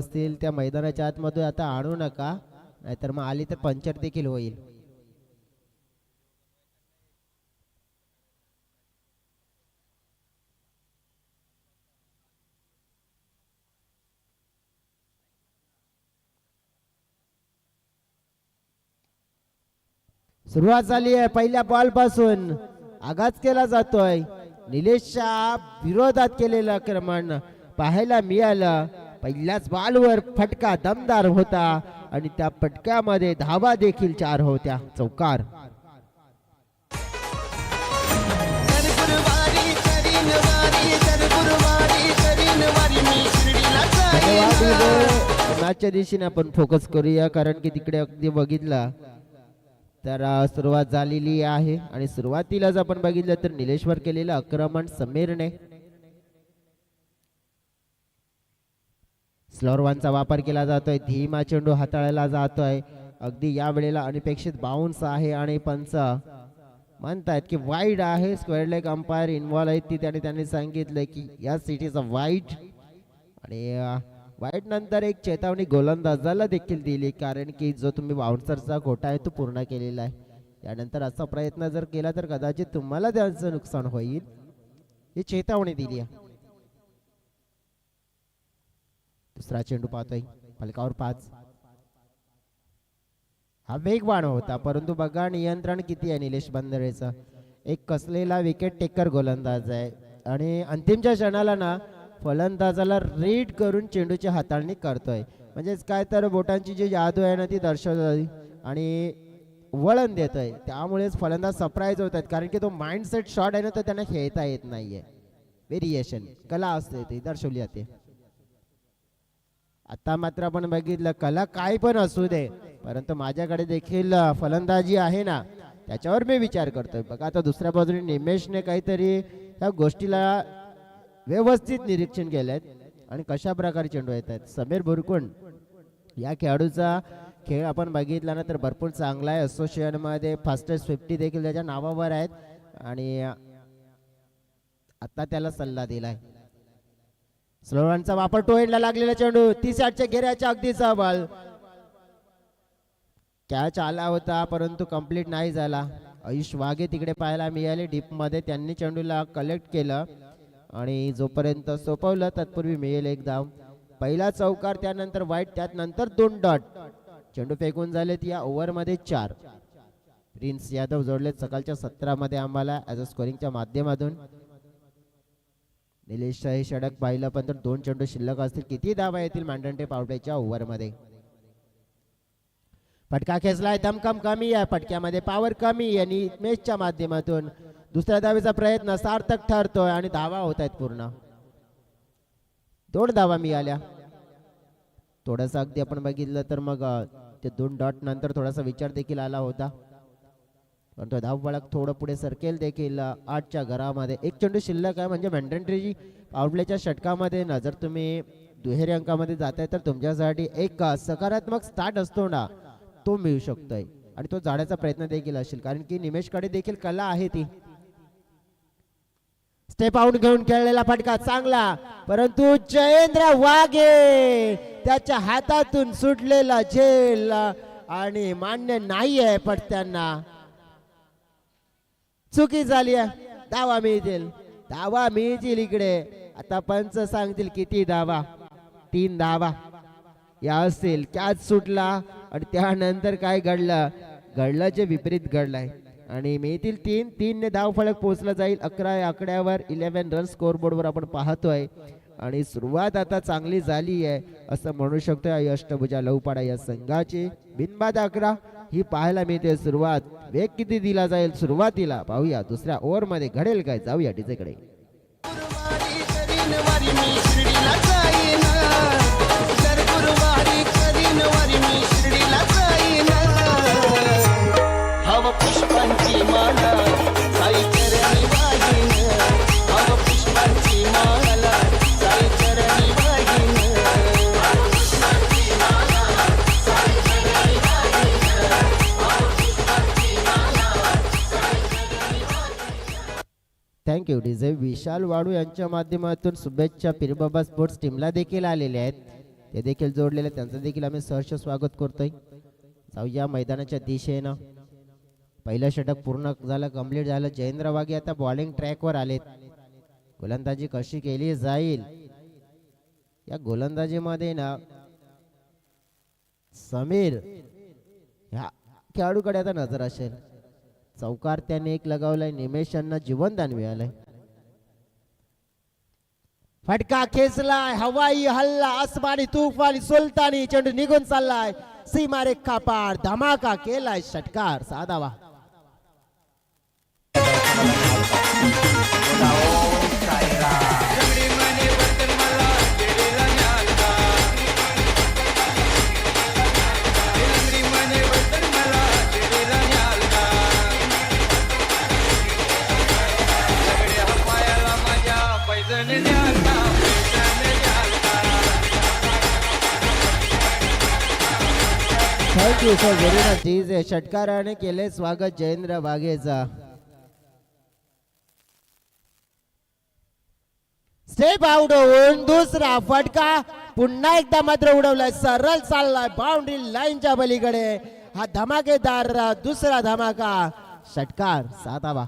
असतील त्या मैदानाच्या आतमध्ये आता आणू नका, नाहीतर मग आली तर पंक्चर देखील होईल. सुरुवात झाली आहे. पहिल्या बॉल पासून आघात केला जातोय. निलेशच्या विरोधात केलेलं आक्रमण पाहायला मिळालं. पहिल्याच बॉलवर फटका दमदार होता आणि त्या फटक्यामध्ये धावा देखील 4 होत्या. चौकार. मॅचच्या दिशेने आपण फोकस करूया, कारण की तिकडे अगदी बघितला तर सुरुवात झालेली आहे आणि सुरुवातीलाच आपण बघितलं तर निलेशवर केलेलं आक्रमण समीरने स्लोअर वनचा वापर केला जातोय. धीमा चेंडू हाताळायला जातोय. अगदी या वेळेला अनपेक्षित बाउन्स आहे आणि पंच म्हणतायत की वाईड आहे. स्क्वेअर लेग अंपायर इन्व्हॉल्व आहेत तिथे आणि त्यांनी सांगितलंय की या सिटीचा वाईड आणि वाईट नंतर एक चेतावणी गोलंदाजाला देखील दिली, कारण की जो तुम्ही बाउन्सरचा कोटा आहे तो पूर्ण केलेला आहे. त्यानंतर असा प्रयत्न जर केला तर कदाचित तुम्हाला त्याचं नुकसान होईल, ही चेतावणी दिली आहे. दुसरा चेंडू पाहतोय फलकावर 5. हा वेगवान होता, परंतु बघा नियंत्रण किती आहे निलेश बंदरेचं. एक कसलेला विकेट टेकर गोलंदाज आहे आणि अंतिमच्या क्षणाला ना फलंदाजाला रीड करून चेंडूची हाताळणी करतोय. म्हणजेच काय तर बोटांची जी जादू आहे ना ती दर्शवतोय आणि वळण देतोय. त्यामुळेच फलंदाज सरप्राईज होत आहेत, कारण की तो माइंडसेट शॉट आहे ना तो त्यांना खेळता येत नाहीये. व्हेरिएशन कला असते ती दर्शवली जाते. आता मात्र आपण बघितलं कला काय पण असू दे, परंतु माझ्याकडे देखील फलंदाजी आहे ना त्याच्यावर मी विचार करतोय. बघा आता दुसऱ्या बाजूने निमेशने काहीतरी ह्या गोष्टीला व्यवस्थित निरीक्षण केलंय आणि कशा प्रकारे चेंडू येत आहेत. समीर बुरकुंड या खेळाडूचा खेळ आपण बघितला ना तर भरपूर चांगला आहे. असोसिएशन मध्ये फास्टेस्ट 50 देखील त्याच्या नावावर आहेत आणि आता त्याला सल्ला दिलाय. स्लोअरचा वापर टोएंडला लागलेला चेंडू 30 घेऱ्याच्या अगदीचा बॉल. कॅच आला होता परंतु कंप्लीट नाही झाला. आयुष वाघे तिकडे पाहायला मिळाले डीप मध्ये, त्यांनी चेंडूला कलेक्ट केलं आणि जोपर्यंत सोपवलं तत्पूर्वी मिळेल एक धाव. पहिला चौकार, त्यानंतर वाईट, त्यानंतर 2 डॉट. चेंडू फेकून झालेत या ओव्हरमध्ये 4. प्रिन्स यादव जोडलेत सकाळच्या 17 मध्ये आम्हाला ॲज अ स्कोरिंगच्या माध्यमातून. निलेश हे षटक पाहिलं पण तर 2 चेंडू शिल्लक असतील. किती धावा येतील मॅन्डंटे पावटेच्या ओव्हरमध्ये. फटका खेचलाय, दमकम कमी आहे फटक्यामध्ये, पॉवर कमी आहे आणि मॅचच्या माध्यमातून दुसऱ्या धावेचा प्रयत्न सार्थक ठरतोय आणि धावा होत आहेत पूर्ण. 2 धावा मिळाल्या. थोडंसं अगदी आपण बघितलं तर मग ते 2 डॉट नंतर थोडासा विचार देखील आला होता, पण तो धावफलक थोडं पुढे सरकेल देखील. 8च्या घरामध्ये 1 चेंडू शिल्लक आहे. म्हणजे मॅन्डेटरी पावडलेच्या षटकामध्ये ना जर तुम्ही दुहेरी अंकामध्ये जाताय तर तुमच्यासाठी एक सकारात्मक स्टार्ट असतो ना तो मिळू शकतोय आणि तो जाण्याचा प्रयत्न देखील असेल, कारण की निमेशकडे देखील कला आहे ती. स्टेप आउट घेऊन खेळलेला फटका चांगला, परंतु जयेंद्र वाघे त्याच्या हातातून सुटलेला झेल आणि मान्य नाही आहे पडत्यांना. चुकी झाली आहे. धावा मिळतील, धावा मिळतील इकडे. आता पंच सांगतील किती धावा. 3 धावा या असतील. कॅच सुटला आणि त्यानंतर काय घडलं जे विपरीत घडलंय आणि मिळतील 3 ने धाव फलक पोहोचला जाईल. 11 या आकड्यावर 11 रन स्कोरबोर्डवर आपण पाहतोय आणि सुरुवात आता चांगली झाली आहे असं म्हणू शकतो. अष्टभुजा लवपाडा या संघाची बिनबाद 11 ही पाहायला मिळते. सुरुवात वेग किती दिला जाईल सुरुवातीला पाहूया. दुसऱ्या ओव्हर मध्ये घडेल काय, जाऊया डीजेकडे. पुष्पांची माला साई चरणी वाहिन, हव पुष्पांची माला साई चरणी वाहिन, हव पुष्पांची माला साई चरणी वाहिन, हव पुष्पांची माला साई चरणी वाहिन. थँक्यू डीजे विशाल वाडू यांच्या माध्यमातून शुभेच्छा पिरबाबा स्पोर्ट्स टीमला देखील आलेले आहेत. ते देखील जोडलेले, त्यांचं देखील आम्ही सहर्ष स्वागत करतोय. जाऊया मैदानाच्या दिशेनं. पहिलं षटक पूर्ण झालं, कंप्लीट झालं. जयेंद्र वाघे आता बॉलिंग ट्रॅकवर आलेत. गोलंदाजी कशी केली जाईल या गोलंदाजीमध्ये ना समीर ह्या खेळाडूकडे आता नजर असेल. चौकार त्याने एक लगावलाय, निमेशांना जीवनदान मिळालंय. फटका खेचलाय, हवाई हल्ला, आसमानी तुफानी सुलतानी, चेंडू निघून चाललाय सीमारेखा पार, धमाका केलाय षटकार, साधावा. Thank you sir very much. जी षटकाराने केले स्वागत जयेंद्र वाघेचा. स्टेप आउट होऊन दुसरा फटका पुन्हा एकदा मात्र उडवलाय, सरळ चाललाय बाउंड्री लाईनच्या पलीकडे. हा धमाकेदार दुसरा धमाका षटकार, साधावा.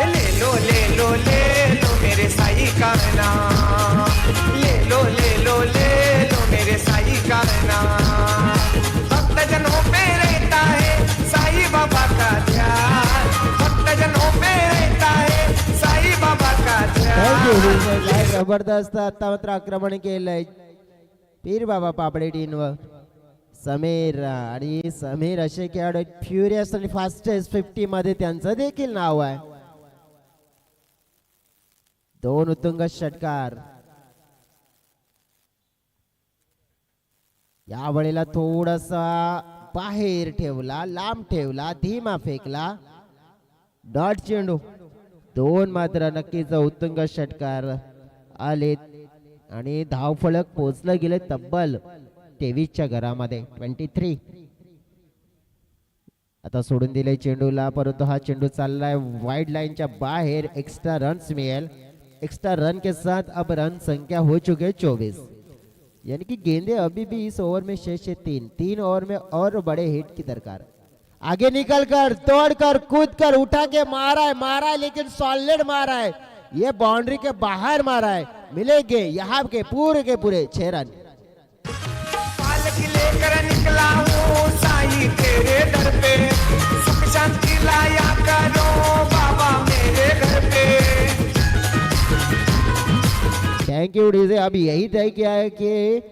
ले लो ले लो ले लो मेरे साई का नाम, ले लो ले लो ले लो मेरे साई का नाम. भक्त जनों पे रहता है साई बाबा का ध्यान, भक्त जनों पे रहता है साई बाबा का ध्यान. काय जबरदस्त आता मात्र आक्रमण केलंय पीर बाबा पापडे टीमवर. समीर आणि समीर असे खेळाडू फ्युरियस आणि फास्टेस्ट 50 मध्ये त्यांचं देखील नाव आहे. दोन उत्तुंग षटकार. या वेळेला थोडासा बाहेर ठेवला, लांब ठेवला, धीमा फेकला, डॉट चेंडू. दोन मात्र नक्कीच उत्तुंग षटकार आलेत आणि धावफलक पोहोचलं गेले तब्बल 23च्या घरामध्ये 23. आता सोडून दिले चेंडूला, परंतु हा चेंडू चाललाय वाईड लाईनच्या बाहेर. एक्स्ट्रा रन्स मिळेल. एक्स्ट्रा रन के साथ अब रन संख्या हो चुके 24, यानी कि गेंदे अभी भी इस ओवर में शेष है 3 ओवर में और बड़े हिट की दरकार. आगे निकल कर, तोड़ कर, कूद कर, उठा के मारा है लेकिन सॉलिड मारा है. ये बाउंड्री के बाहर मारा है. मिलेंगे यहाँ के पूरे 6 रन. पालक लेकर निकला हूँ साई तेरे दर पे, सुख शांति लाया करो बाबा मेरे घर पे. Thank you DJ. अब यही तय किया है कि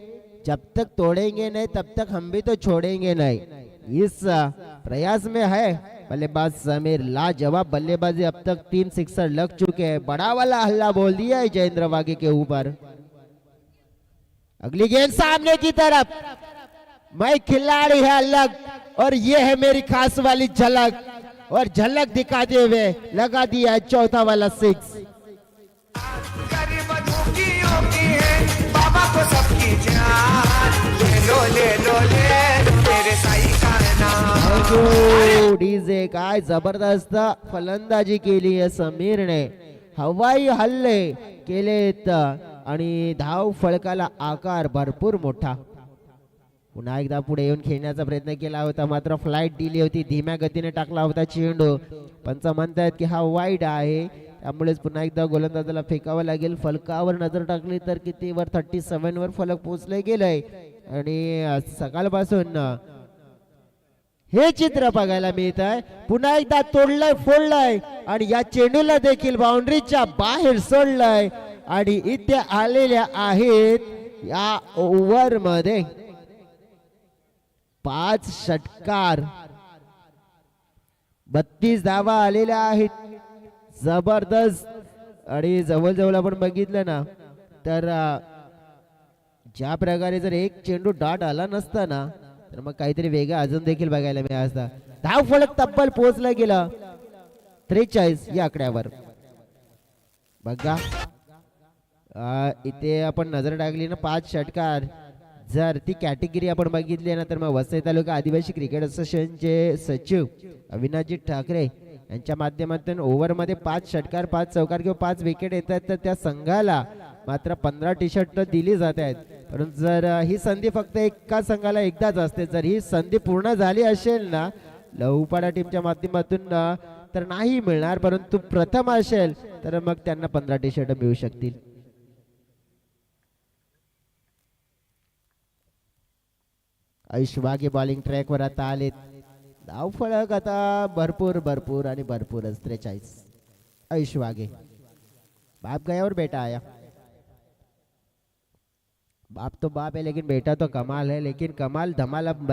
जब तक तोड़ेंगे नहीं तब तक हम भी तो छोड़ेंगे नहीं. इस प्रयास में है बल्लेबाज समीर. लाजवाब बल्लेबाजी. अब तक 3 सिक्सर लग चुके हैं. बड़ा वाला हल्ला बोल दिया है जयेंद्र वाघे के ऊपर. अगली गेंद सामने की तरफ. मैं खिलाड़ी है अलग और ये है मेरी खास वाली झलक, और झलक दिखाते हुए लगा दिया है चौथा वाला 6. गरीब दुखियों की है बाबा को सबकी जान, ले लो ले लो ले लो मेरे साई का नाम. डीजे. काय जबरदस्त फलंदाजी केली आहे समीरने. हवाई हल्ले केलेत आणि धाव फळकाला आकार भरपूर मोठा. पुन्हा एकदा पुढे येऊन खेळण्याचा प्रयत्न केला होता, मात्र फ्लाइट दिली होती. धीम्या गतीने टाकला होता चेंडू. पंच म्हणतायत की हा वाईड आहे, त्यामुळेच पुन्हा एकदा गोलंदाजाला फेकावं लागेल. फलकावर नजर टाकली तर कितीवर 37 वर फलक पोहोचले गेलंय. आणि सकाळपासून हे चित्र बघायला मिळत आहे. पुन्हा एकदा तोडलंय, फोडलंय आणि या चेंडूला देखील बाउंड्रीच्या बाहेर सोडलंय. आणि इथे आलेल्या आहेत या ओव्हर मध्ये 5 षटकार, 32 धावा आलेल्या आहेत. जबरदस्त. आणि जवळ आपण बघितलं ना तर ज्या प्रकारे जर एक चेंडू डॉट आला नसता ना तर मग काहीतरी वेगळं अजून देखील बघायला मिळालं असता. धाव फलक तब्बल पोहोचला गेला 43 या आकड्यावर. बघा इथे आपण नजर टाकली ना 5 षटकार. जर ती कॅटेगरी आपण बघितली ना तर मग वसई तालुका आदिवासी क्रिकेट असोसिएशनचे सचिव अविनाशजी ठाकरे यांच्या माध्यमातून ओव्हर मध्ये 5 षटकार, 5 चौकार किंवा 5 विकेट येतात तर त्या संघाला मात्र 15 टी शर्ट दिली जात आहेत. परंतु जर ही संधी फक्त एका संघाला एकदाच असते. जर ही संधी पूर्ण झाली असेल ना लहुपाडा टीमच्या माध्यमातून तर नाही मिळणार, परंतु प्रथम असेल तर मग त्यांना 15 टी शर्ट मिळू शकतील. आयुष वाघे बॉलिंग ट्रॅकवर आता आलेत. धाव फळक आता भरपूर आणि भरपूरच 43. आयुष वाघे बाप गया और बेटा आया. बाप तो बाप है लेकिन बेटा तो कमाल है. लेकिन कमाल धमाल अब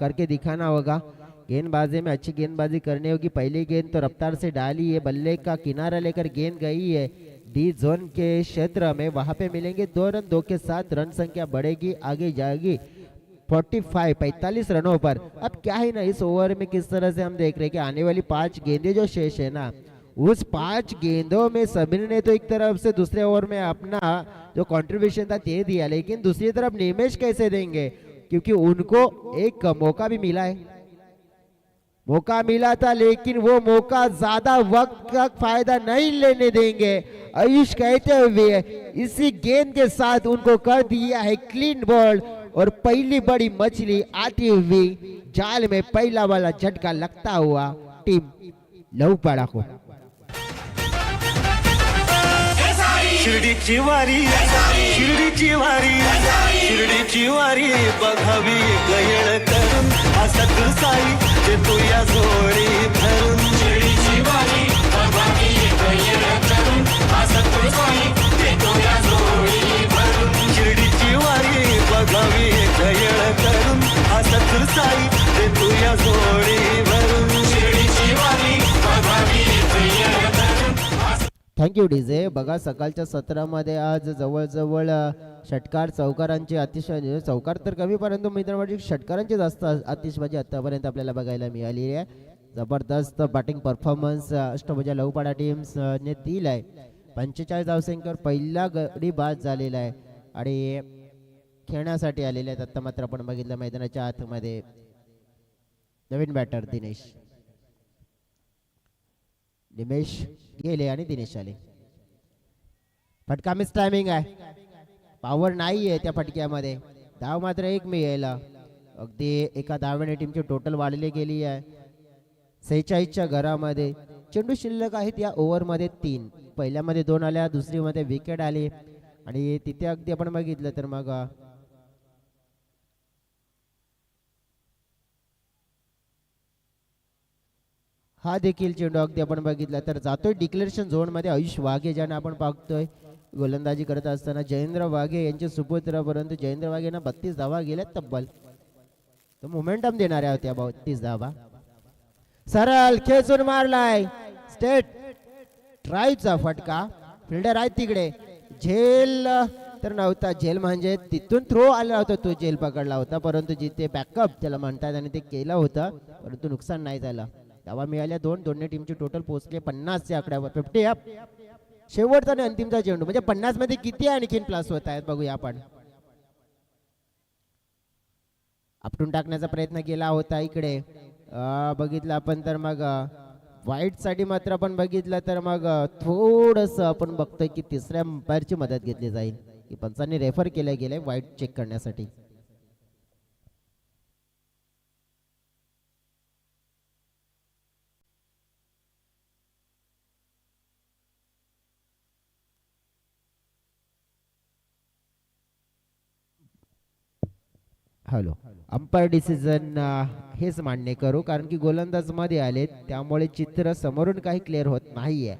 करके दिखाना होगा. गेंदबाजी में अच्छी गेंदबाजी करनी होगी. पहली गेंद तो रफ्तार से डाली है, बल्ले का किनारा लेकर गेंद गई है डी जोन के क्षेत्र में. वहां पे मिलेंगे 2 रन. 2 के साथ रन संख्या बढ़ेगी, आगे जाएगी 45 रनों पर. अब क्या है ना इस ओवर में किस तरह से हम देख रहे हैं कि आने वाली 5 गेंदें जो शेष है ना उस 5 गेंदों में सभी ने तो एक तरफ से दूसरे ओवर में अपना जो कंट्रीब्यूशन था दे दिया, लेकिन दूसरी तरफ निमेश कैसे देंगे क्योंकि उनको एक मौका भी मिला है. मौका मिला था लेकिन वो मौका ज्यादा वक्त का फायदा नहीं लेने देंगे. आयुष कहते हुए इसी गेंद के साथ उनको कर दिया है क्लीन बॉल और पहली बड़ी मछली आती हुई जाल में पहला वाला झटका लगता हुआ टीम लहुपाडा को. शिर्डीची वारी शिर्डीची वारी शिर्डीची वारी बघावी गयळ करून हसत साई जे तुया जोडी धरून. शिर्डीची वारी बघावी गयळ करून हसत साई जे तुया जोडी धरून. शिर्डीची वारी बघावी गयळ करून हसत साई जे तुया जोडी भरून. शिर्डीची वारी बघावी गयळ करून. Thank you DJ. बघा सकाळच्या सत्रामध्ये आज जवळजवळ षटकार चौकारांची अतिशय चौकार तर कमी परंतु मित्रांनो षटकारांची जास्त आतिषबाजी आतापर्यंत आपल्याला बघायला मिळाली आहे. जबरदस्त बॅटिंग परफॉर्मन्स अष्टभुजा लहुपाडा टीम्स ने दिलाय. 45 धावसंख्येवर पहिला गडी बाद झालेला आहे आणि खेळण्यासाठी आलेले आहेत. आता मात्र आपण बघितलं मैदानाच्या आतमध्ये नवीन बॅटर निमेश गेले आणि दिनेश आले. फटका मिस टायमिंग आहे. पॉवर नाही आहे त्या फटक्यामध्ये. धाव मात्र 1 मिळेल. अगदी एका धावेने टीमची टोटल वाढली गेली आहे 46च्या घरामध्ये. चेंडू शिल्लक आहेत या ओव्हरमध्ये 3. पहिल्यामध्ये 2 आल्या, दुसरीमध्ये विकेट आली आणि तिथे अगदी आपण बघितलं तर मग हा देखील चेंडू अगदी आपण बघितला तर जातोय डिक्लेरेशन झोन मध्ये. आयुष वाघे ज्यांना आपण पाहतोय गोलंदाजी करत असताना जयेंद्र वाघे यांचे सुपुत्र, परंतु जयेंद्र वाघेंना 32 धावा गेल्यात तब्बल. तो मोमेंटम देणाऱ्या होत्या 32 धावा. सरळ खेचून मारलाय स्टेट ड्राईव्हचा फटका. फिल्डर आहे तिकडे. झेल तर नव्हता. झेल म्हणजे तिथून थ्रो आला होता, तो झेल पकडला होता, परंतु जिथे बॅकअप त्याला म्हणतात आणि ते केलं होतं, परंतु नुकसान नाही झालं. धावा मिळाल्या 2. दोन्ही टीमची टोटल पोहोचले 50 च्या आकड्यावर. 50 अप. शेवटचा आणि अंतिमचा चेंडू म्हणजे 50 मध्ये किती आणखीन प्लस होत आहेत बघूया आपण. आपटून टाकण्याचा प्रयत्न केला होता इकडे बघितलं आपण तर मग वाईट साठी मात्र आपण बघितलं तर मग थोडस आपण बघतोय की तिसऱ्या अंपायरची मदत घेतली जाईल की पंचांनी रेफर केलं गेलंय वाईट चेक करण्यासाठी. हॅलो अंपायर डिसिजन हेच मान्य करू कारण की गोलंदाज मध्ये आले त्यामुळे चित्र समोरून काही क्लिअर होत नाहीये.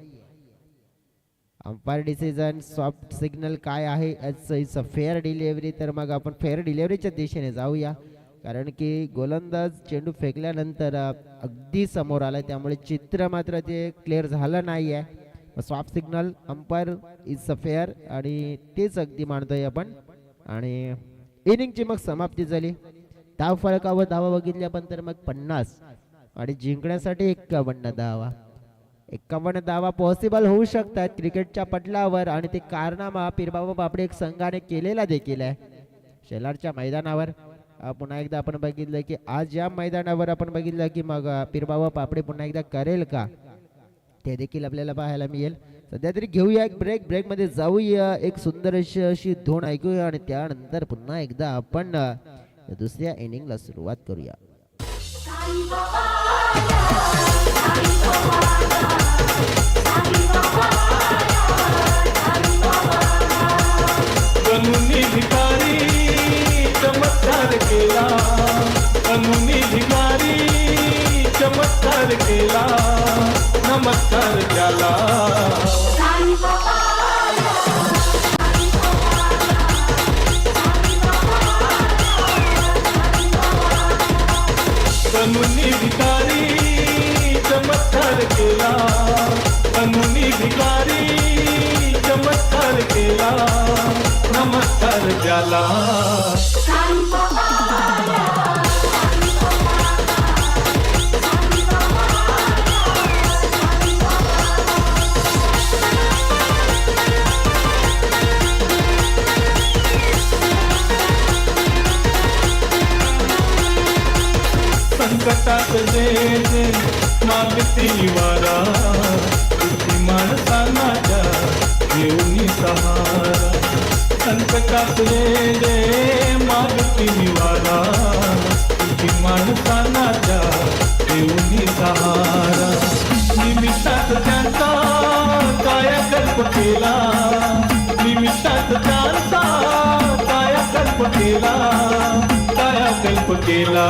अंपायर डिसिजन सॉफ्ट सिग्नल काय आहे इट्स अ फेअर डिलिव्हरी. तर मग आपण फेअर डिलिव्हरीच्या दिशेने जाऊया कारण की गोलंदाज चेंडू फेकल्यानंतर अगदी समोर आलाय त्यामुळे चित्र मात्र ते क्लिअर झालं नाहीये. Soft signal umpire is a fair आणि तेच अगदी मानतोय आपण. आणि इनिंगची मग समाप्ती झाली. धाव फलकावर धावा बघितली आपण तर मग 50 आणि जिंकण्यासाठी 51 धावा. 51 धावा पॉसिबल होऊ शकतात क्रिकेटच्या पटलावर आणि ते कारनामा पीरबाबा बापडे एक संघाने केलेला देखील आहे शेलारच्या मैदानावर. पुन्हा एकदा आपण बघितलं की आज या मैदानावर आपण बघितलं की मग पीरबाबा बापडे पुन्हा एकदा करेल का ते देखील आपल्याला पाहायला मिळेल. सध्या तरी घेऊया एक ब्रेक मध्ये जाऊया, एक सुंदर अशी धोण ऐकूया आणि त्यानंतर पुन्हा एकदा आपण दुसऱ्या इनिंगला सुरुवात करूया. कानूनी भिकारी चमत्कार केला, कानूनी भिकारी चमत्कार केला, नमस्कार त्याला. कानूनी भिकारी चमत्कार केला, कानूनी भिकारी चमत्कार केला, नमस्कार त्याला. संकटात जे मागती निवारा, किती माणसांना येऊनी सहारा. संकटात जे मागती निवारा, किती माणसांना येऊनी सहारा. निमित्तात त्यांचा कायाकल्प केला, निमित्तात त्यांचा कायाकल्प केला, कायाकल्प केला.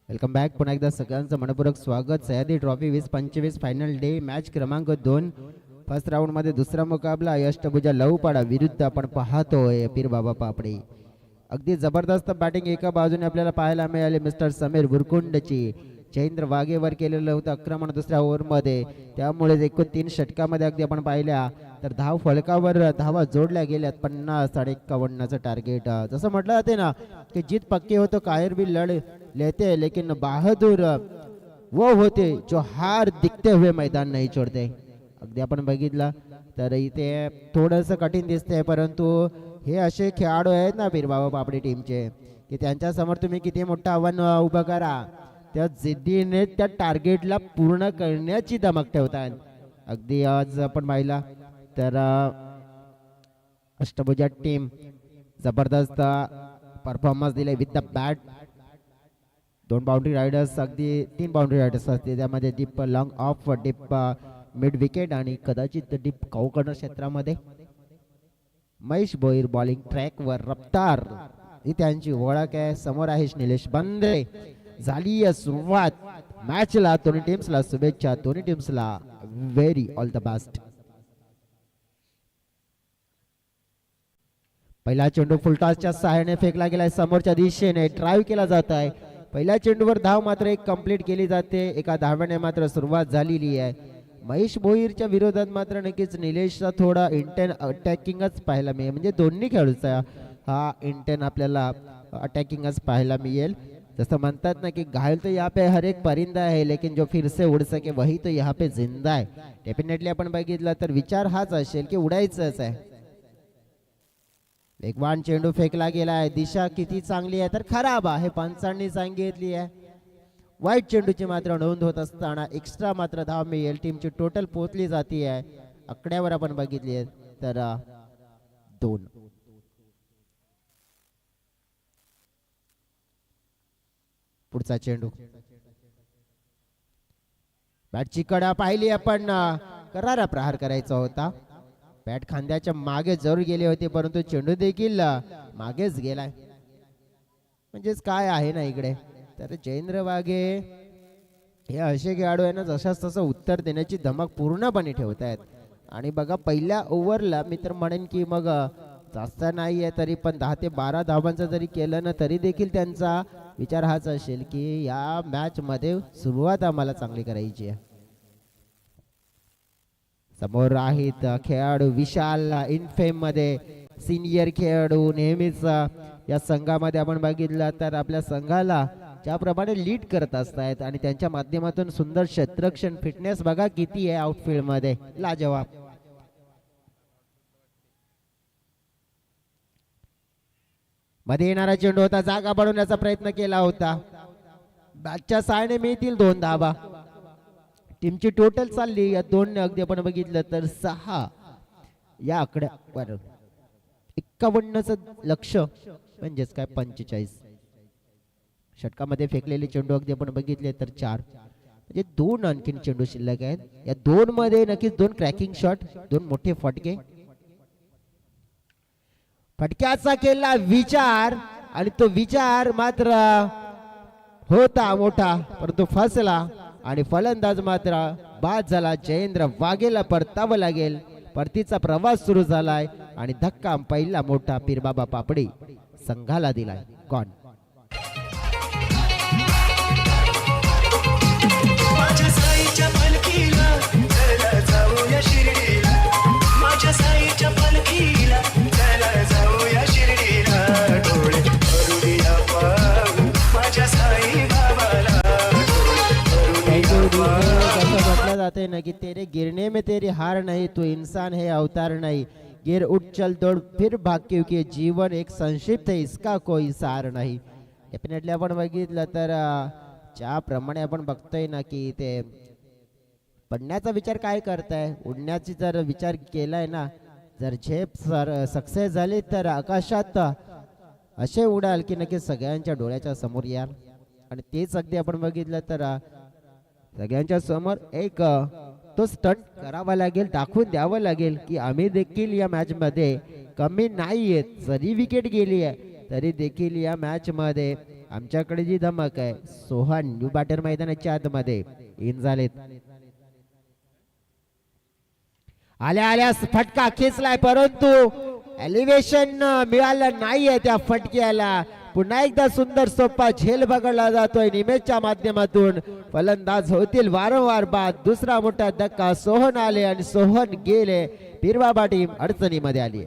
Welcome back. पुन्हा एकदा सगळ्यांचं मनपूर्वक स्वागत. Sahyadri trophy 2025 final day match क्रमांक 2 फर्स्ट राऊंड मध्ये दुसरा मुकाबला अष्टभुजा लवपाडा विरुद्ध आपण पाहतोय पीर बाबा पापडे. अगदी जबरदस्त बॅटिंग एका बाजूने आपल्याला पाहायला मिळाली मिस्टर समीर बुरकुंडची. जयेंद्र वाघेवर केलेलं होतं आक्रमण दुसऱ्या ओव्हरमध्ये, त्यामुळे एकूण 3 षटकामध्ये अगदी आपण पाहिल्या तर धाव फलकावर धावा जोडल्या गेल्यात. 50-51चं टार्गेट. जसं म्हटलं जाते ना की जीत पक्की हो तो कायर भी लढ लेते, लेकिन बहादूर वो होते जो हार दिखते हुए मैदान नहीं छोड़ते. अगदी आपण बघितलं तर इथे थोडंसं कठीण दिसतंय, परंतु हे असे खेळाडू आहेत ना पीरबाबा पापडी टीमचे की त्यांच्या समोर तुम्ही किती मोठं आव्हान उभं करा, त्या जिद्दीने त्या टार्गेटला पूर्ण करण्याची धमक ठेवतात. अगदी आज आपण पाहिला तर अष्टभुजा टीम जबरदस्त परफॉर्मन्स दिले with the bat. 2 boundary riders, अगदी 3 बाउंड्री रायडर्स असते, त्यामध्ये deep long of, deep mid wicket आणि कदाचित डीप कॉर्नर क्षेत्रामध्ये. महेश भोईर बॉलिंग ट्रॅकवर रफ्तार ही त्यांची ओळख आहे. समोर आहे निलेश बंद्रे. झाली आहे सुरुवात मॅचला. दोन्ही टीम्सला शुभेच्छा, दोन्ही टीम्सला व्हेरी ऑल द बेस्ट. पहिला चेंडू फुलटॉसच्या सहाय्याने फेकला गेलाय, समोरच्या दिशेने ड्राईव्ह केला जात आहे. पहिल्या चेंडूवर धाव मात्र एक कंप्लीट केली जाते, एका धाव्याने मात्र सुरुवात झालेली आहे. महेश भोईरच्या विरोधात मात्र नक्कीच निलेशचा थोडा इंटेन अटॅकिंगच पाहायला मिळेल, म्हणजे दोन्ही खेळूचा हा इंटेन आपल्याला अटॅकिंगच पाहायला मिळेल. जसं म्हणतात ना की घायल तो यहाँ पे हर एक परिंदा है, लेकिन जो फिर से उड़ सके वही तो यहाँ पे जिंदा है. डेफिनेटली आपण बघितलं तर विचार हाच असेल की उडायचंच आहे. वेगवान चेंडू फेकला गेला आहे, दिशा किती चांगली आहे तर खराब आहे पंचांनी सांगितली आहे. वाईट चेंडूची मात्र नोंद होत असताना एक्स्ट्रा मात्र धाव मिळेल. टीमची टोटल पोहोचली जाते आहे आकड्यावर आपण बघितली आहे तर 2. पुढचा चेंडू, बॅटची कडा पाहिली आपण, करारा प्रहार करायचा होता. बॅट खांद्याच्या मागे जरूर गेले होते, परंतु चेंडू देखील मागेच गेलाय. म्हणजेच काय आहे ना इकडे तर जयेंद्र वाघे हे असे खेळाडू आहे ना जशाच तसं उत्तर देण्याची धमक पूर्णपणे ठेवत आहेत. आणि बघा पहिल्या ओव्हरला मी तर म्हणेन की मग जास्त नाही आहे तरी पण 10 ते 12 धावांचं जरी केलं ना तरी देखील त्यांचा विचार हाच असेल की या मॅच मध्ये सुरुवात आम्हाला चांगली करायची आहे. समोर आहेत खेळाडू विशाल, इनफेम मध्ये सिनियर खेळाडू. नेहमीच या संघामध्ये आपण बघितलं तर आपल्या संघाला ज्याप्रमाणे लीड करत असतात आणि त्यांच्या माध्यमातून सुंदर क्षेत्ररक्षण फिटनेस बघा किती आहे आउटफील्ड मध्ये, लाजवाब. मध्ये येणारा चेंडू होता, जागा बनवण्याचा प्रयत्न केला होता. बॅटच्या साहाय्याने मिळतील 2 धावा. टीमची टोटल चालली या 2 ने अगदी आपण बघितलं तर 6 या आकड्यावर 51चं लक्ष म्हणजेच काय 45. षटकामध्ये फेकलेले चेंडू अगदी आपण बघितले तर 4 म्हणजे 2 आणखीन चेंडू शिल्लक आहेत. या 2 मध्ये नक्कीच 2 क्रॅकिंग शॉट, 2 मोठे फटके. फटक्याचा केला विचार आणि तो विचार मात्र होता मोठा परंतु फसला आणि फलंदाज मात्र बाद झाला. जयेंद्र वाघेला परतावं लागेल. परतीचा प्रवास सुरू झालाय आणि धक्का पहिला मोठा पीरबाबा पापडी संघाला दिलाय. गॉन. माझ्या साईच्या पालखीला चला जाऊया शिर्डीला, माझ्या साईच्या पालखीला चला जाऊया शिर्डीला, डोळे भरूया पाहू माझ्या साई बाबाला, कसं म्हटलं जाते ना की तेरे गिरने में तेरी हार नहीं, तू इंसान है अवतार नहीं. गिर उठ चल दौड़ फिर भाग, क्योंकि जीवन एक संक्षिप्त है इसका कोई सार नाही. डेफिनेटली आपण बघितलं तर ज्याप्रमाणे आपण बघतोय ना की ते पडण्याचा विचार काय करताय, उडण्याची जर विचार केलाय ना, जर झेप सक्सेस झाली तर आकाशात असे उडाल की नक्की सगळ्यांच्या डोळ्याच्या समोर याल. आणि तेच अगदी आपण बघितलं तर सगळ्यांच्या समोर एक तो स्टंट करावा लागेल, दाखवून द्यावं लागेल की आम्ही देखील या मॅच मध्ये कमी नाहीये. जरी विकेट गेली आहे तरी देखील या मॅच मध्ये आमच्याकडे जी धमक आहे. सोहन न्यू बॅटर मैदानाच्या आतमध्ये इन झालेत. आल्या आल्या फटका खेचलाय परंतु एलिव्हेशन मिळालं नाहीये त्या फटक्याला. पुन्हा एकदा सुंदर सोपा झेल पकडला जातोय निमेशच्या माध्यमातून. फलंदाज होतील वारंवार बाद. दुसरा मोठा धक्का. सोहन आले आणि सोहन गेले. पीरबाबा टीम अडचणीमध्ये आली.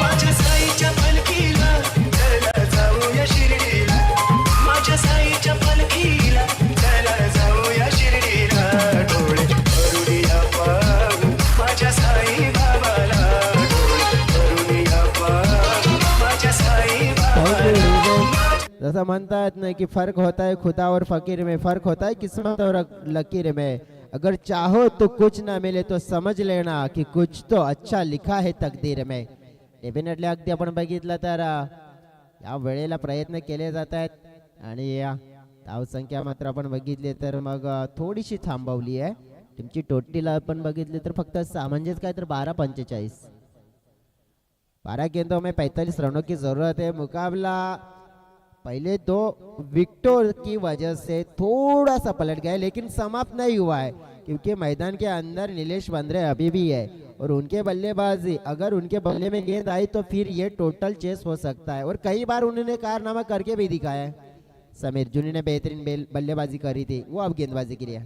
माझ्या साईच्या पालखीला चला जाऊया शिर्डीला, माझ्या साईच्या पालखीला चला जाऊया शिर्डीला, डोळे भरूया पाहू माझ्या साई बाबाला, डोळे भरूया पाहू माझ्या साई बाबाला. जसं म्हणतात ना की फर्क होता है खुदा और फकीर में, फर्क होता है किस्मत और लकीर में. अगर चाहो तो कुछ ना मिले तो समझ लेना कि कुछ तो अच्छा लिखा है तकदीर में. डेफिनेटली अगदी आपण बघितलं तर या वेळेला प्रयत्न केले जात आहेत आणि या धावसंख्या मात्र आपण बघितली तर मग थोडीशी थांबवली आहे. टीमची टोटलीला आपण बघितली तर फक्त 6 म्हणजेच काय तर 12-45. 12 गेंदों में 45 रनों की जरूरत है. मुकाबला पहले 2 विकेटों की वजह से थोड़ा सा पलट गया लेकिन समाप्त नहीं हुआ है क्योंकि मैदान के अंदर नीलेश बंद्रे अभी भी है और उनके बल्लेबाजी अगर उनके बल्ले में गेंद आई तो फिर ये टोटल चेस हो सकता है और कई बार उन्होंने कारनामा करके भी दिखाया है. समीर जुनी ने बेहतरीन बल्लेबाजी करी थी, वो अब गेंदबाजी की है.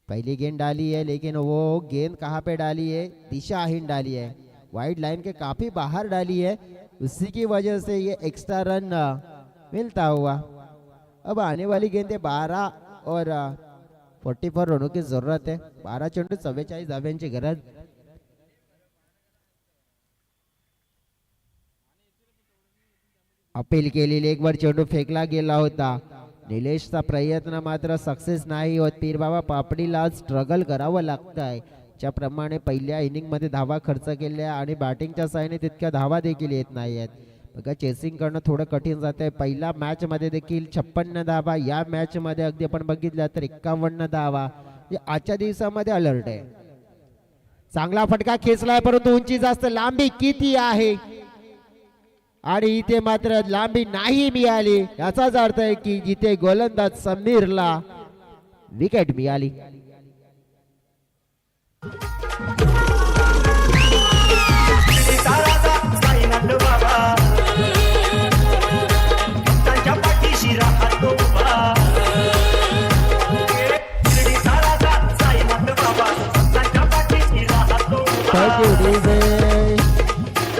पहली गेंद डाली है लेकिन वो गेंद कहाँ पे डाली है, दिशाहीन डाली है, वाइड लाइन के काफी बाहर डाली है. उसी की वजह से ये एक्स्ट्रा रन मिलता हुआ. अब आने वाली गेंदें 12 और 44 रनों की जरूरत है. 12 चेंडू 44 धाव्यांची गरज. अपील केलेली एक वर चेंडू फेकला गेला होता. निलेशचा प्रयत्न मात्र सक्सेस नाही होत. पीरबाबा पापडीला स्ट्रगल करावं लागतंय. ज्याप्रमाणे पहिल्या इनिंग मध्ये धावा खर्च केल्या आणि बॅटिंगच्या साहाय्याने तितक्या धावा देखील येत नाही आहेत. बघा चेसिंग करणं थोडं कठीण जातंय. पहिल्या मॅच मध्ये देखील 56 धावा, या मॅच मध्ये अगदी आपण बघितलं तर 51 धावा. आजच्या दिवसामध्ये अलर्ट आहे. चांगला फटका खेचलाय परंतु उंची जास्त, लांबी किती आहे आणि इथे मात्र लांबी नाही मिळाली. याचाच अर्थ आहे की जिथे गोलंदाज समीरला विकेट मिळाली.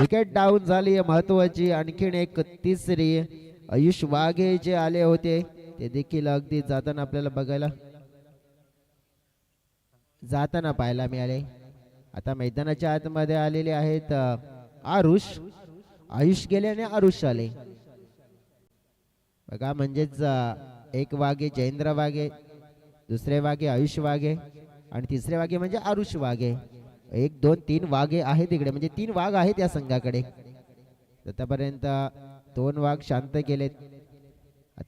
विकेट डाऊन झाली महत्वाची. आणखीन एक तिसरी आयुष वाघे जे आले होते ते देखील अगदी जाताना आपल्याला बघायला पाहायला मिळाले. आता मैदानाच्या आतमध्ये आलेले आहेत आयुष गेले आणि आरुष आले बघा. म्हणजेच एक वाघे जयेंद्र वाघे, दुसरे वाघे आयुष वाघे आणि तिसरे वाघे म्हणजे आरुष वाघे. 1 2 3 वाघे आहेत तिकडे, म्हणजे 3 वाघ आहेत या संघाकडे. आतापर्यंत 2 वाघ शांत केलेत.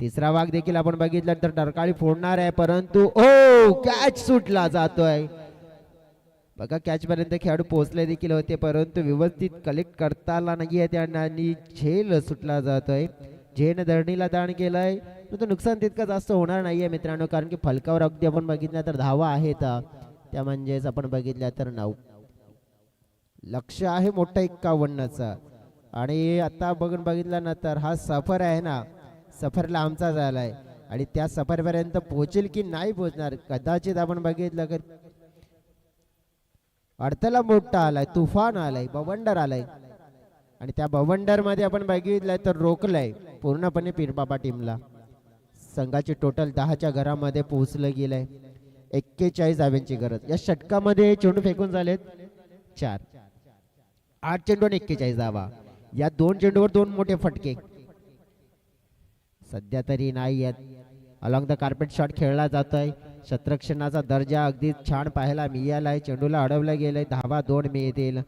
तिसरा वाघ देखील आपण बघितलं तर डरकाळी फोडणार आहे, परंतु कॅच सुटला जातोय बघा. कॅच पर्यंत खेळाडू पोहोचले देखील होते, परंतु व्यवस्थित कलेक्ट करता आला नाहीये त्यांना आणि झेल सुटला जातोय. झेन धरणीला दान केलंय, परंतु नुकसान तितकं जास्त होणार नाहीये मित्रांनो, कारण की फलकावर अगदी आपण बघितलं तर धावा आहेत. त्या म्हणजेच आपण बघितल्या तर 9. लक्ष आहे मोठा 51चा. आणि आता बघितलं ना तर हा सफर आहे ना, सफरला आमचा झालाय आणि त्या सफरपर्यंत पोहोचेल की नाही पोहोचणार कदाचित आपण बघितलं की अडथळा मोठा आलाय, तुफान आलाय, बवंडर आलाय आणि त्या बवंडर मध्ये आपण बघितलंय तर रोखलंय पूर्णपणे पीरबाबा टीमला. संघाची टोटल 10च्या घरामध्ये पोहोचलं गेलंय. 41 धाव्यांची गरज. या षटकामध्ये चेंडू फेकून झालेत 4. 8 चेंडू आणि 41 धावा. या 2 चेंडूवर 2 मोठे फटके सध्या तरी नाही आहेत. अलॉंग द कार्पेट शॉट खेळला जातोय. क्षेत्ररक्षणाचा दर्जा अगदी छान पाहायला मिळालाय. चेंडूला अडवलं गेलंय. धावा 2 मिळतील.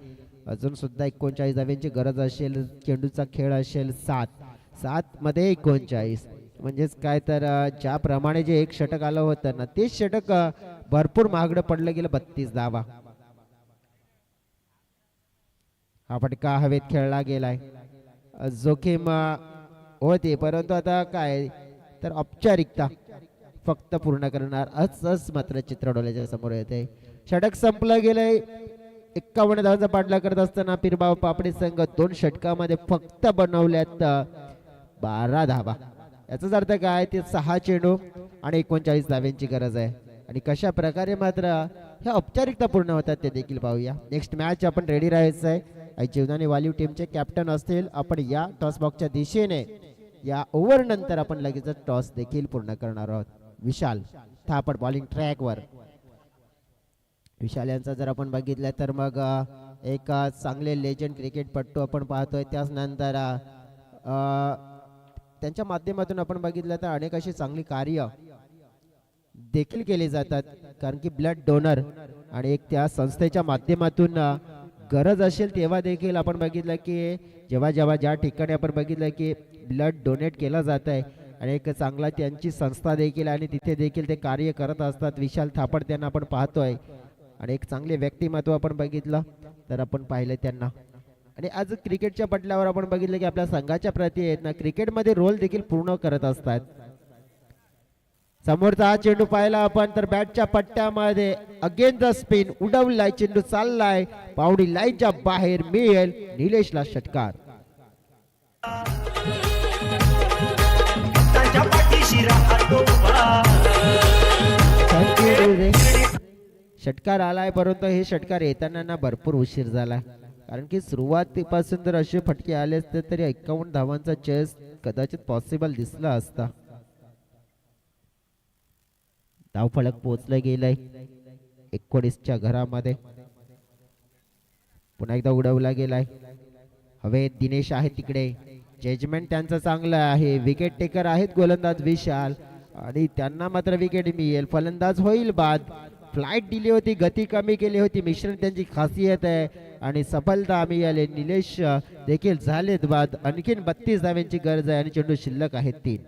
अजून सुद्धा 39 धाव्यांची गरज असेल. चेंडूचा खेळ असेल 7 मध्ये 39. म्हणजेच काय तर ज्याप्रमाणे जे एक षटक आलं होतं ना, ते षटक भरपूर महागडं पडलं गेलं. 32 धावा. हा फटका हवेत खेळला गेलाय. जोखीम होते, परंतु आता काय तर औपचारिकता फक्त पूर्ण करणार असंच मात्र चित्र डोळ्याच्या समोर येते. षटक संपलं गेलंय. 51 धावांचा पाठलाग करत असताना पीरबाबा पापडी संघ 2 षटकामध्ये फक्त बनवल्यात 12 धावा. याचाच अर्थ काय, ते 6 चेंडू आणि 39 धाव्यांची गरज आहे. आणि कशा प्रकारे मात्र ह्या औपचारिकता पूर्ण होतात ते देखील पाहूया. नेक्स्ट मॅच आपण रेडी राहायचं आहे. जीवदानी वालीव टीमचे कॅप्टन असतील. आपण या टॉस बॉक्सच्या दिशेने या ओव्हर नंतर आपण लगेच टॉस देखील पूर्ण करणार आहोत. विशाल थापड बॉलिंग ट्रॅकवर. विशाल यांचा जर आपण बघितलं तर मग एक चांगले लेजंड क्रिकेटपटू आपण पाहतोय. त्याच नंतर त्यांच्या माध्यमातून आपण बघितलं तर अनेक अशी चांगली कार्य देखील केली जातात, कारण की ब्लड डोनर आणि एक त्या संस्थेच्या माध्यमातून गरज असेल तेव्हा देखील आपण बघितलं की जेव्हा ज्या ठिकाणी आपण बघितलं की ब्लड डोनेट केलं जात आहे आणि एक चांगला त्यांची संस्था देखील आणि तिथे देखील ते कार्य करत असतात. विशाल थापड त्यांना आपण पाहतोय आणि एक चांगले व्यक्तिमत्व आपण बघितलं तर आपण पाहिलं त्यांना. आणि आज क्रिकेटच्या पटलावर आपण बघितलं की आपल्या संघाच्या प्रती आहेत ना, क्रिकेटमध्ये रोल देखील पूर्ण करत असतात. समोरचा हा चेंडू पाहिला आपण तर बॅटच्या पट्ट्यामध्ये अगेन द स्पिन उडवलाय. चेंडू चाललाय पावडी लाईनच्या बाहेर. मिळेल निलेशला षटकार. षटकार आलाय, परंतु हे षटकार येताना ना भरपूर उशीर झाला, कारण की सुरुवातीपासून जर असे फटके आले असते तरी 51 धावांचा चेस कदाचित पॉसिबल दिसला असता. धावफलक पोहोचलं गेलंय 19च्या घरामध्ये. पुन्हा एकदा उडवला गेलाय. हवेत दिनेश आहे तिकडे. जजमेंट त्यांचं चांगलं आहे. विकेट टेकर आहेत गोलंदाज विशाल आणि त्यांना मात्र विकेट मिळेल. फलंदाज होईल बाद. फ्लाइट दिली होती, गती कमी केली होती, मिश्रण त्यांची खासियत आहे आणि सफलता मिळाली. निलेश देखील झालेत बाद. आणखीन 32 धाव्यांची गरज आहे आणि चेंडू शिल्लक आहेत 3.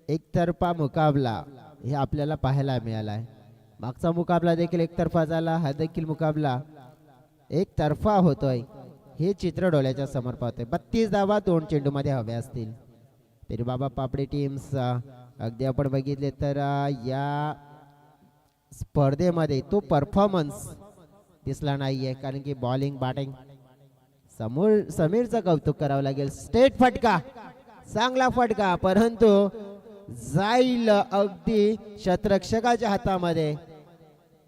एकतर्फा मुकाबला हे आपल्याला पाहायला मिळाला आहे. मागचा मुकाबला देखील एकतर्फा झाला. हा देखील मुकाबला एकतर्फा होतोय. हे चित्र डोळ्याच्या समोर पाहतोय. 32 धावा 2 चेंडू मध्ये हव्या असतील. पीरबाबा पापडी टीम्स अगदी आपण बघितले तर या स्पर्धेमध्ये तो परफॉर्मन्स दिसला नाहीये, कारण की बॉलिंग बॅटिंग समीरचं कौतुक करावं लागेल. स्टेट फटका, चांगला फटका, परंतु जाईल अगदी शतरक्षकाच्या हातामध्ये.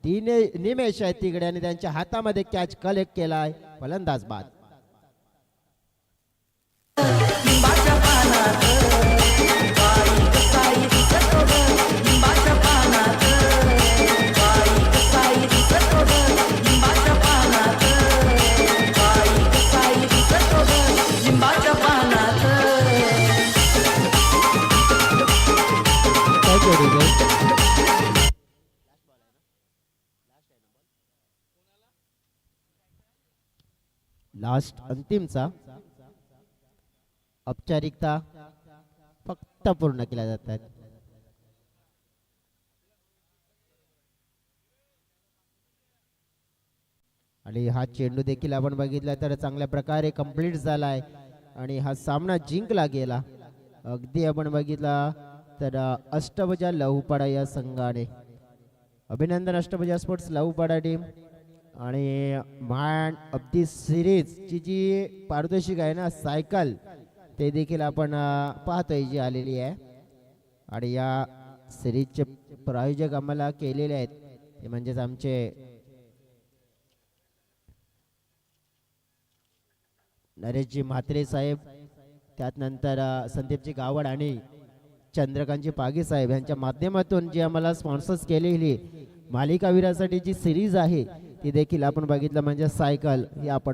निमेष आहेत तिकडे आणि त्यांच्या हातामध्ये कॅच कलेक्ट केलाय. फलंदाज बाद. लिंबाच्या पानात बाई कसाई दिसत हो ग, लिंबाच्या पानात बाई कसाई दिसत हो ग, लिंबाच्या पानात बाई कसाई दिसत हो ग, लिंबाच्या पानात. काय जोडी गं? लास्ट अंतिमचा औपचारिकता फक्त पूर्ण केल्या जातात. आणि हा चेंडू देखील आपण बघितला तर चांगल्या प्रकारे कंप्लीट झालाय आणि हा सामना जिंकला गेला. अगदी आपण बघितला तर अष्टभुजा लहूपाडा या संघाने. अभिनंदन अष्टभुजा स्पोर्ट्स लहूपाडा टीम. आणि मॅन ऑफ दी सिरीज ची जी पारितोषिक आहे ना सायकल, ते देखील आपण पाहतोय जी आलेली आहे. आणि या सिरीजचे प्रायोजक आम्हाला केलेले आहेत ते म्हणजेच आमचे नरेशजी म्हात्रे साहेब, त्यात नंतर संदीपजी गावड आणि चंद्रकांतजी पागे साहेब यांच्या माध्यमातून जी आम्हाला स्पॉन्सर्स केलेली मालिकावीरासाठी जी सिरीज आहे ती देखील आपण बघितलं म्हणजे सायकल ही आपण